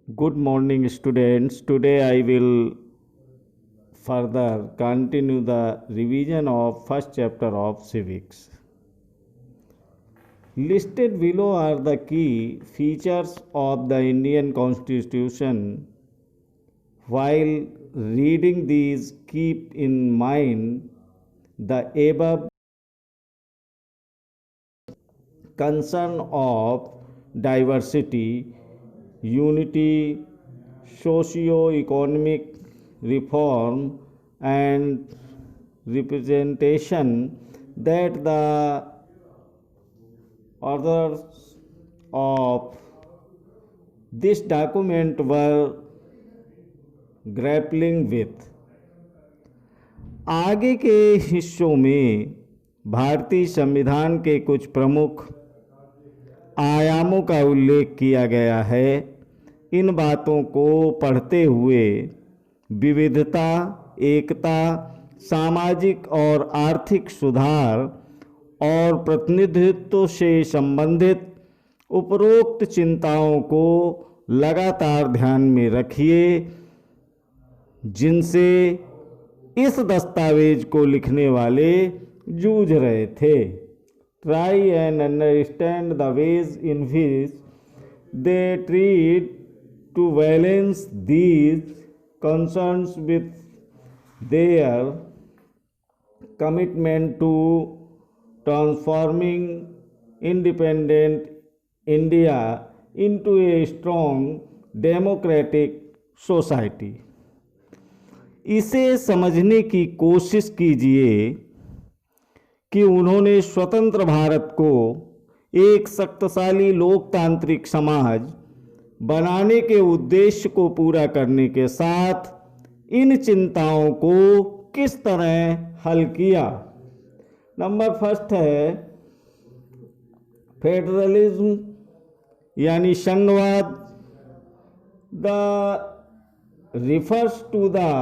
Good morning, students. Today I will further continue the revision of first chapter of civics. Listed below are the key features of the Indian Constitution. While reading these, keep in mind the above concern of diversity, unity, socio-economic reform, and representation that the authors of this document were grappling with. आगे के हिस्सों में भारतीय संविधान के कुछ प्रमुख आयामों का उल्लेख किया गया है। इन बातों को पढ़ते हुए विविधता, एकता, सामाजिक और आर्थिक सुधार और प्रतिनिधित्व से संबंधित उपरोक्त चिंताओं को लगातार ध्यान में रखिए, जिनसे इस दस्तावेज को लिखने वाले जूझ रहे थे। Try and understand the ways in which they treat to balance these concerns with their commitment to transforming independent India into a strong democratic society. इसे समझने की कोशिश कीजिए कि उन्होंने स्वतंत्र भारत को एक शक्तिशाली लोकतांत्रिक समाज बनाने के उद्देश्य को पूरा करने के साथ इन चिंताओं को किस तरह हल किया। नंबर फर्स्ट है फेडरलिज्म यानी संघवाद। The refers to the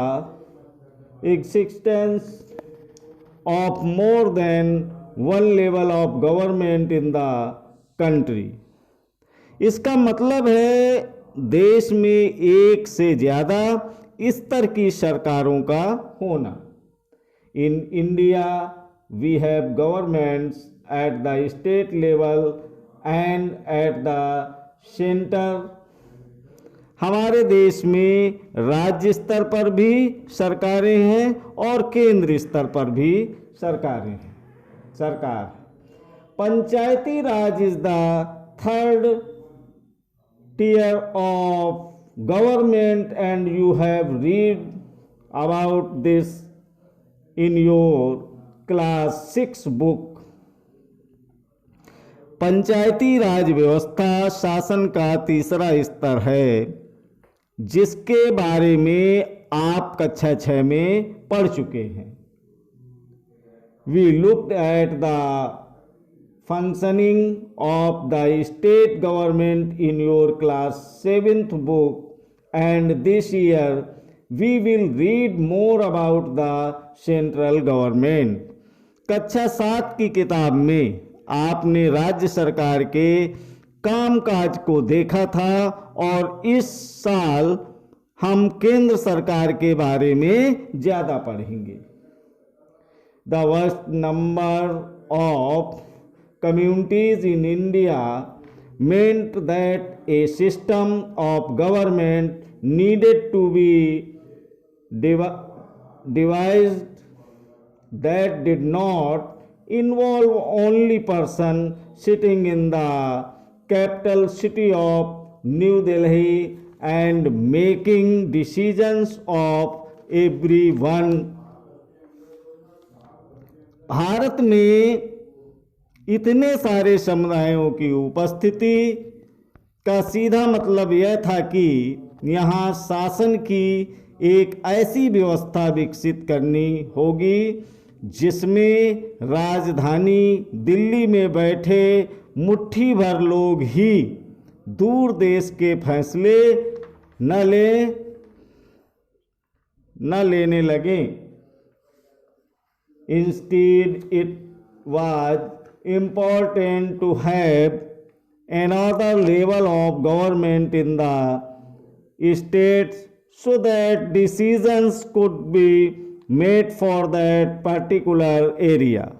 existence of more than one level of government in the country. इसका मतलब है देश में एक से ज़्यादा स्तर की सरकारों का होना। In India, we have governments at the state level and at the center. हमारे देश में राज्य स्तर पर भी सरकारें हैं और केंद्र स्तर पर भी सरकारें हैं। सरकार Panchayati Raj is the third tier of government and you have read about this in your class 6 book. Panchayati Raj व्यवस्था शासन का तीसरा स्तर है, जिसके बारे में आप कक्षा 6 में पढ़ चुके हैं। We looked at the functioning of the state government in your class 7th book and this year we will read more about the central government. कक्षा 7 की किताब में आपने राज्य सरकार के कामकाज को देखा था और इस साल हम केंद्र सरकार के बारे में ज़्यादा पढ़ेंगे। The worst number of communities in India meant that a system of government needed to be devised that did not involve only person sitting in the capital city of New Delhi and making decisions of everyone. Bharat में इतने सारे समुदायों की उपस्थिति का सीधा मतलब यह था कि यहाँ शासन की एक ऐसी व्यवस्था विकसित करनी होगी जिसमें राजधानी दिल्ली में बैठे मुट्ठी भर लोग ही दूर देश के फैसले न लेने लगे। Instead, it was important to have another level of government in the states so that decisions could be made for that particular area.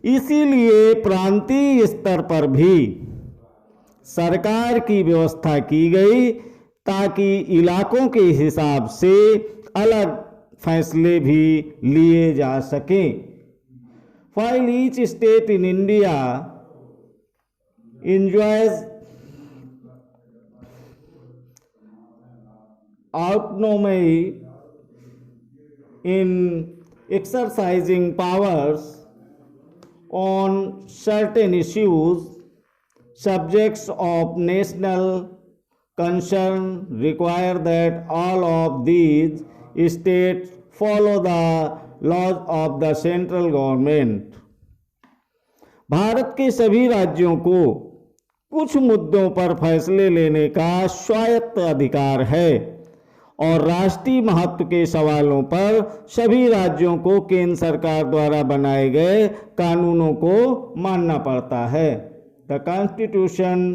इसीलिए प्रांतीय स्तर पर भी सरकार की व्यवस्था की गई ताकि इलाकों के हिसाब से अलग फैसले भी लिए जा सकें. While each state in India enjoys autonomy in exercising powers on certain issues, subjects of national concern require that all of these states follow the laws of the central government. Bharat के सभी राज्यों को कुछ मुद्दों पर फैसले लेने का स्वायत्त अधिकार है और राष्ट्रीय महत्व के सवालों पर सभी राज्यों को केंद्र सरकार द्वारा बनाए गए कानूनों को मानना पड़ता है. The constitution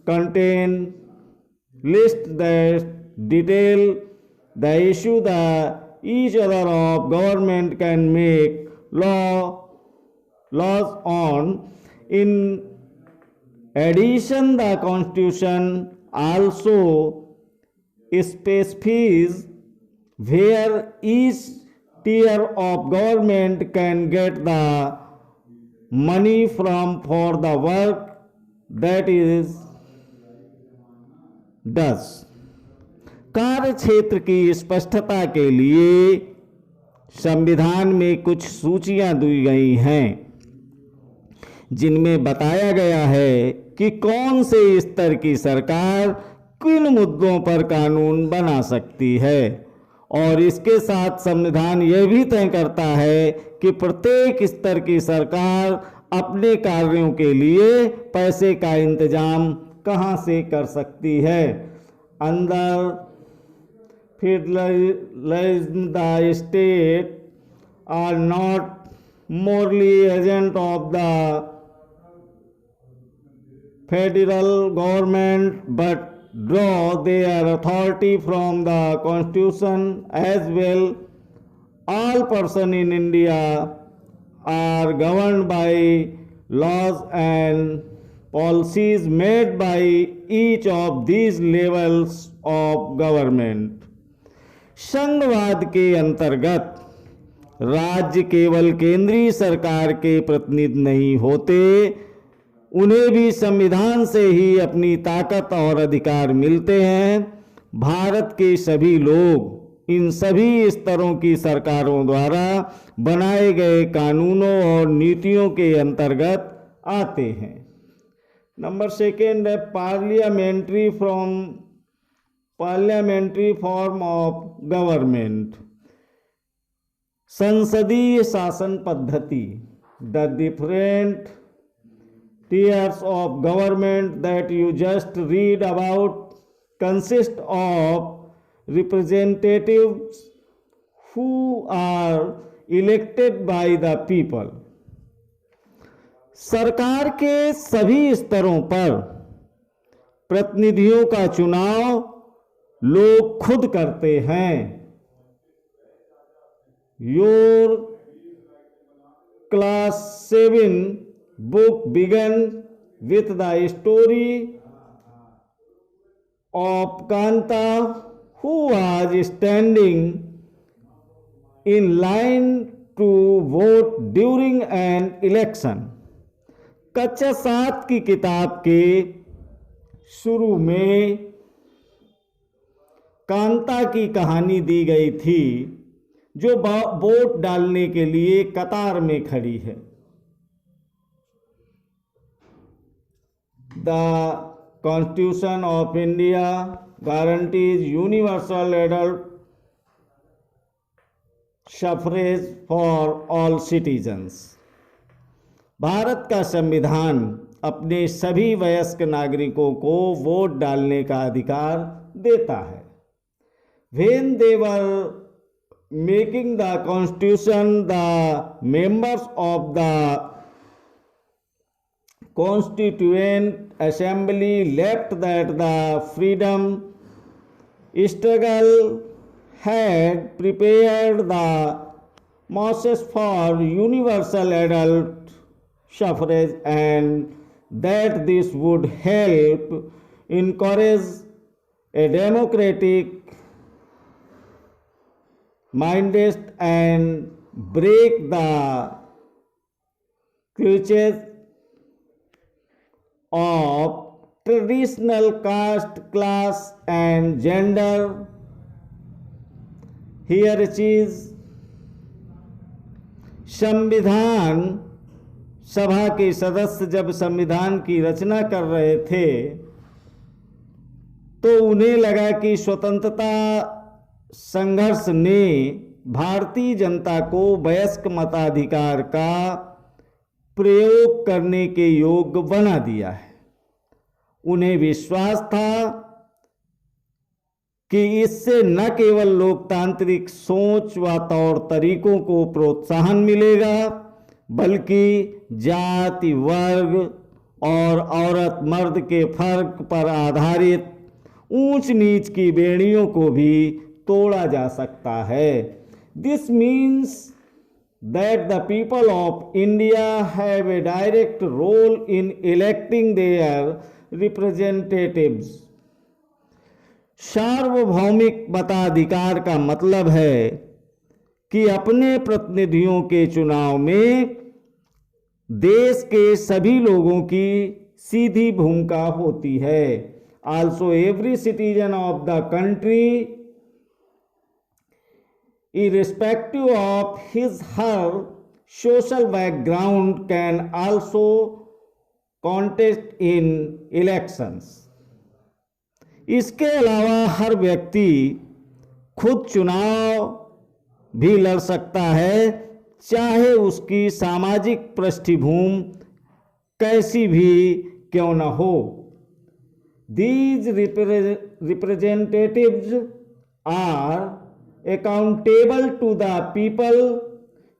contain list the detail the issue the each other of government can make laws on. In addition, the Constitution also specifies where each tier of government can get the money from for the work that is does. कार्य क्षेत्र की स्पष्टता के लिए संविधान में कुछ सूचियां दी गई हैं जिनमें बताया गया है कि कौन से स्तर की सरकार किन मुद्दों पर कानून बना सकती है और इसके साथ संविधान यह भी तय करता है कि प्रत्येक स्तर की सरकार अपने कार्यों के लिए पैसे का इंतजाम कहां से कर सकती है. अंदर federalism, the state are not morally agent of the federal government but draw their authority from the constitution as well. All persons in India are governed by laws and policies made by each of these levels of government. संघवाद के अंतर्गत राज्य केवल केंद्रीय सरकार के प्रतिनिधि नहीं होते, उन्हें भी संविधान से ही अपनी ताकत और अधिकार मिलते हैं. भारत के सभी लोग इन सभी स्तरों की सरकारों द्वारा बनाए गए कानूनों और नीतियों के अंतर्गत आते हैं. नंबर सेकेंड है पार्लियामेंट्री फॉर्म ऑफ गवर्नमेंट. संसदीय शासन पद्धति. The different tiers of government that you just read about consist of representatives who are elected by the people. सरकार के सभी स्तरों पर प्रतिनिधियों का चुनाव लोग खुद करते हैं. Your class 7 book began with the story of Kanta, who was standing in line to vote during an election. कक्षा 7 की किताब के शुरू में कांता की कहानी दी गई थी जो वोट डालने के लिए कतार में खड़ी है. The Constitution of India guarantees universal adult suffrage for all citizens. Bharat का संविधान अपने सभी वयस्क नागरिकों को वोट डालने का अधिकार देता है. When they were making the Constitution, the members of the Constituent Assembly left that the freedom struggle had prepared the masses for universal adult suffrage and that this would help encourage a democratic mindset and break the clutches of traditional caste, class, and gender hierarchies. संविधान सभा के सदस्य जब संविधान की रचना कर रहे थे तो उन्हें लगा कि स्वतंत्रता संघर्ष ने भारतीय जनता को वयस्क मताधिकार का प्रयोग करने के योग्य बना दिया है। उन्हें विश्वास था कि इससे न केवल लोकतांत्रिक सोच व तौर तरीकों को प्रोत्साहन मिलेगा बल्कि जाति, वर्ग और औरत मर्द के फर्क पर आधारित ऊंच नीच की बेड़ियों को भी तोड़ा जा सकता है। This means that the people of India have a direct role in electing their representatives. सार्वभौमिक मताधिकार का मतलब है कि अपने प्रतिनिधियों के चुनाव में देश के सभी लोगों की सीधी भूमिका होती है। Also every citizen of the country irrespective of his her social background can also contest in elections। इसके अलावा हर व्यक्ति खुद चुनाव भी लड़ सकता है, चाहे उसकी सामाजिक पृष्ठभूमि कैसी भी क्यों न हो। These representatives are accountable to the people।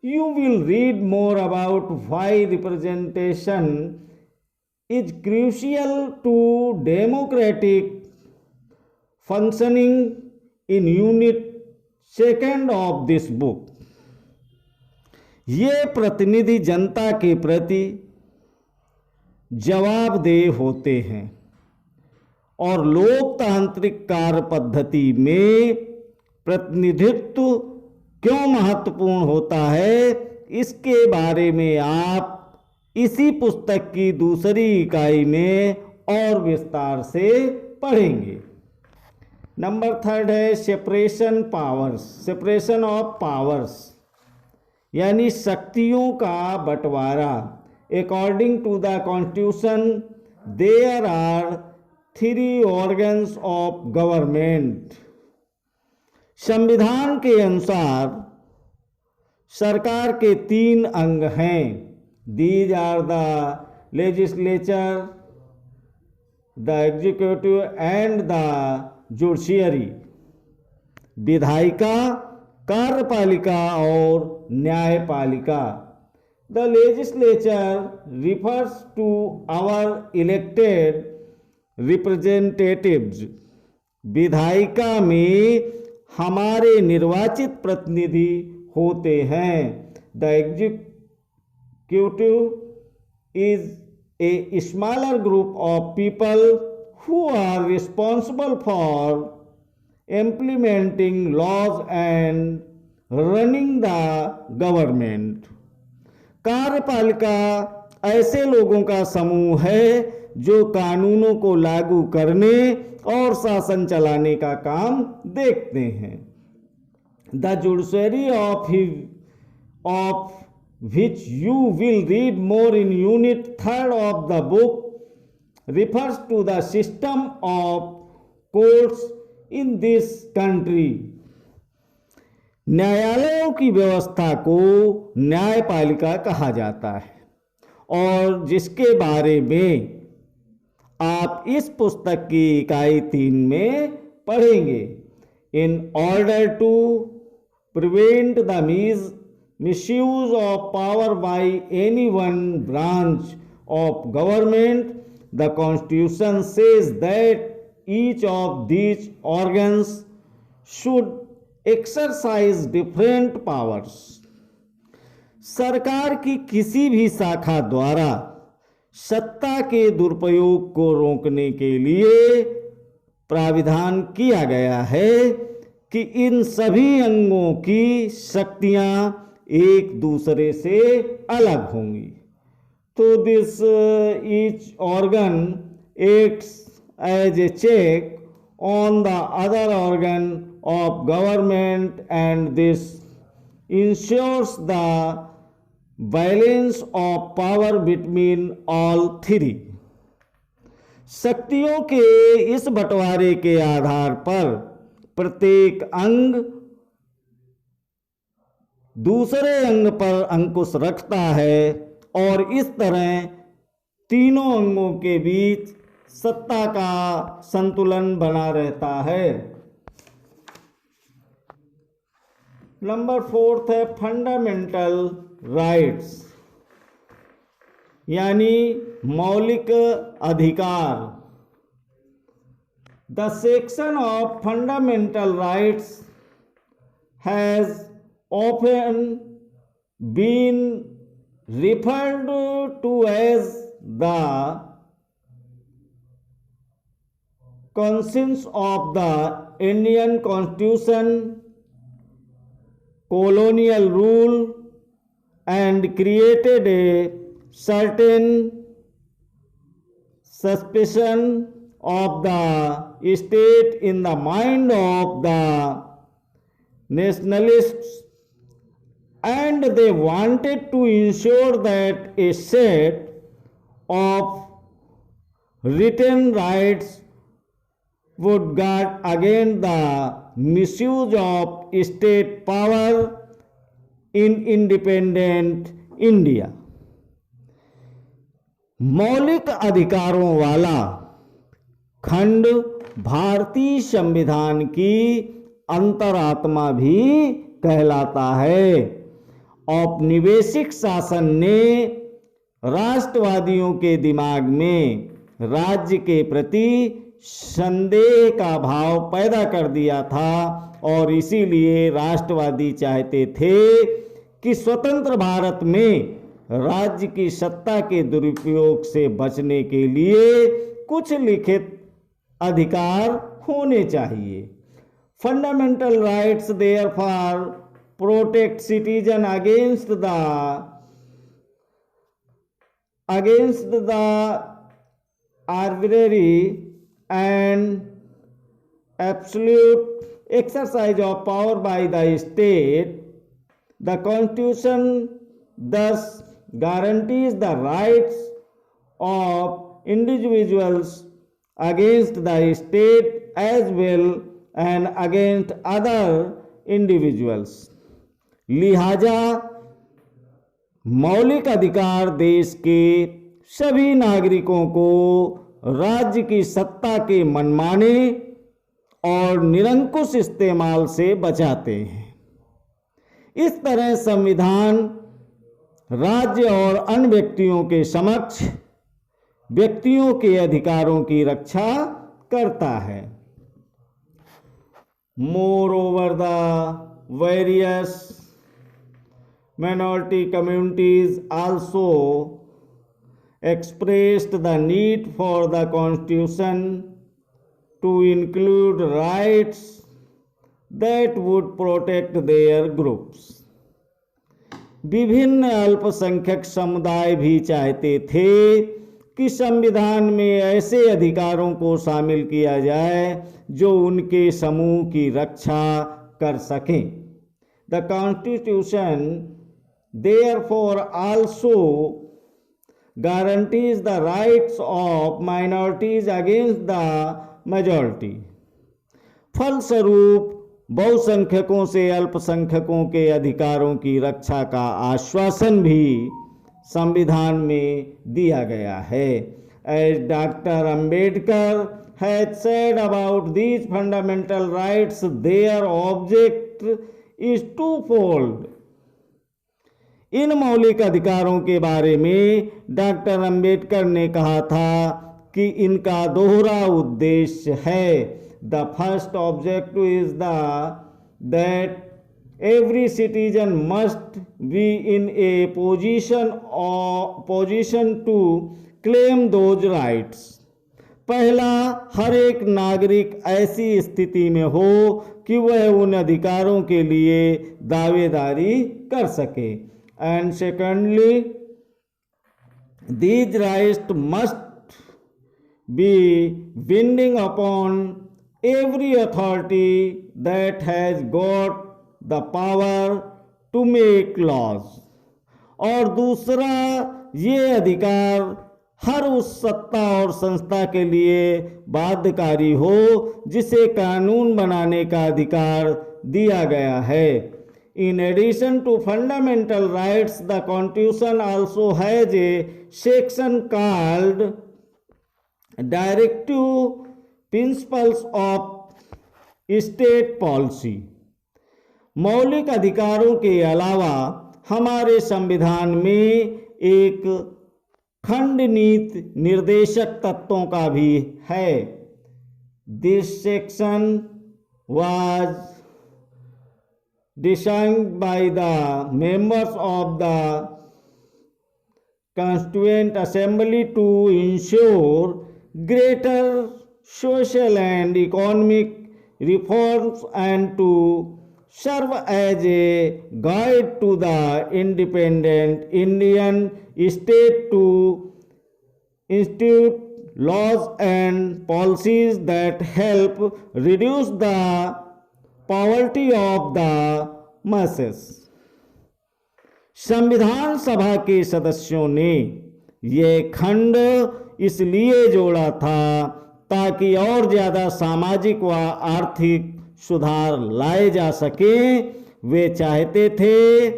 You will read more about why representation is crucial to democratic functioning in Unit 2 of this book। ये प्रतिनिधि जनता के प्रति जवाबदेह होते हैं और लोकतांत्रिक कार्य पद्धति में प्रतिनिधित्व क्यों महत्वपूर्ण होता है, इसके बारे में आप इसी पुस्तक की दूसरी इकाई में और विस्तार से पढ़ेंगे। नंबर 3 है separation powers, separation of powers यानी शक्तियों का बंटवारा। According to the constitution there are 3 organs of government. संविधान के अनुसार सरकार के 3 अंग हैं। These are the legislature, the executive and the judiciary. विधायिका, कार्यपालिका और न्यायपालिका। The legislature refers to our elected representatives. विधायिका में हमारे निर्वाचित प्रतिनिधि होते हैं। The executive is a smaller group of people who are responsible for implementing laws and running the government. कार्यपालिका ऐसे लोगों का समूह है जो कानूनों को लागू करने और शासन चलाने का काम देखते हैं। The judiciary of which you will read more in unit 3 of the book refers to the system of courts in this country. न्यायालयों की व्यवस्था को न्यायपालिका कहा जाता है और जिसके बारे में आप इस पुस्तक की इकाई 3 में पढ़ेंगे। In order to prevent the misuse of power by any one branch of government. The Constitution says that each of these organs should exercise different powers. सरकार की किसी भी शाखा द्वारा सत्ता के दुरुपयोग को रोकने के लिए प्राविधान किया गया है कि इन सभी अंगों की शक्तियां एक दूसरे से अलग होंगी. तो this each organ acts as a check on the other organ of government and this ensures the balance of power between all three. शक्तियों के इस बंटवारे के आधार पर प्रत्येक अंग दूसरे अंग पर अंकुश रखता है और इस तरह तीनों अंगों के बीच सत्ता का संतुलन बना रहता है. नंबर 4 है फंडामेंटल राइट्स यानी मौलिक अधिकार. The section of fundamental rights has often been referred to as the conscience of the Indian Constitution, colonial rule, and created a certain suspicion of the state in the mind of the nationalists, and they wanted to ensure that a set of written rights would guard against the misuse of state power in independent India. मौलिक अधिकारों वाला खंड भारतीय संविधान की अंतरात्मा भी कहलाता है. औपनिवेशिक शासन ने राष्ट्रवादियों के दिमाग में राज्य के प्रति संदेह का भाव पैदा कर दिया था और इसीलिए राष्ट्रवादी चाहते थे कि स्वतंत्र भारत में राज्य की सत्ता के दुरुपयोग से बचने के लिए कुछ लिखित अधिकार होने चाहिए. Fundamental rights therefore protect citizen against the arbitrary and absolute exercise of power by the state. The Constitution thus guarantees the rights of individuals against the state as well and against other individuals. लिहाजा मौलिक अधिकार देश के सभी नागरिकों को राज्य की सत्ता के मनमाने और निरंकुश इस्तेमाल से बचाते हैं. इस तरह संविधान राज्य और अन्य व्यक्तियों के समक्ष व्यक्तियों के अधिकारों की रक्षा करता है. Moreover, the various minority communities also expressed the need for the Constitution to include rights that would protect their groups. विभिन्न अल्पसंख्यक समुदाय भी चाहते थे कि संविधान में ऐसे अधिकारों को शामिल किया जाए जो उनके समूह की रक्षा कर सकें. The constitution therefore also guarantees the rights of minorities against the majority. फलस्वरूप बहुसंख्यकों से अल्पसंख्यकों के अधिकारों की रक्षा का आश्वासन भी संविधान में दिया गया है. As doctor Ambedkar has said about these fundamental rights, their object is twofold. इन मौलिक अधिकारों के बारे में डॉक्टर अंबेडकर ने कहा था कि इनका दोहरा उद्देश्य है। The first objective is that every citizen must be in a position to claim those rights। पहला, हर एक नागरिक ऐसी स्थिति में हो कि वह उन अधिकारों के लिए दावेदारी कर सके। And secondly, these rights must be binding upon every authority that has got the power to make laws। और दूसरा, ये अधिकार हर उस सत्ता और संस्था के लिए बाध्यकारी हो जिसे कानून बनाने का अधिकार दिया गया है। In addition to fundamental rights, the Constitution also has a section called Directive Principles of State Policy। मौलिक अधिकारों के अलावा हमारे संविधान में एक खंड नीति निर्देशक तत्वों का भी है। This section was designed by the members of the constituent assembly to ensure greater social and economic reforms and to serve as a guide to the independent Indian state to institute laws and policies that help reduce the poverty of the masses। संविधान सभा के सदस्यों ने यह खंड इसलिए जोड़ा था ताकि और ज़्यादा सामाजिक व आर्थिक सुधार लाए जा सके। वे चाहते थे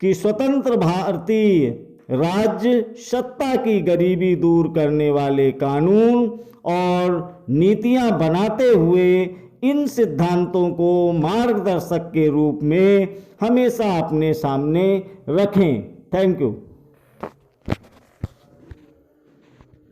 कि स्वतंत्र भारतीय राज्य सत्ता की गरीबी दूर करने वाले कानून और नीतियां बनाते हुए इन सिद्धांतों को मार्गदर्शक के रूप में हमेशा अपने सामने रखें। Thank you.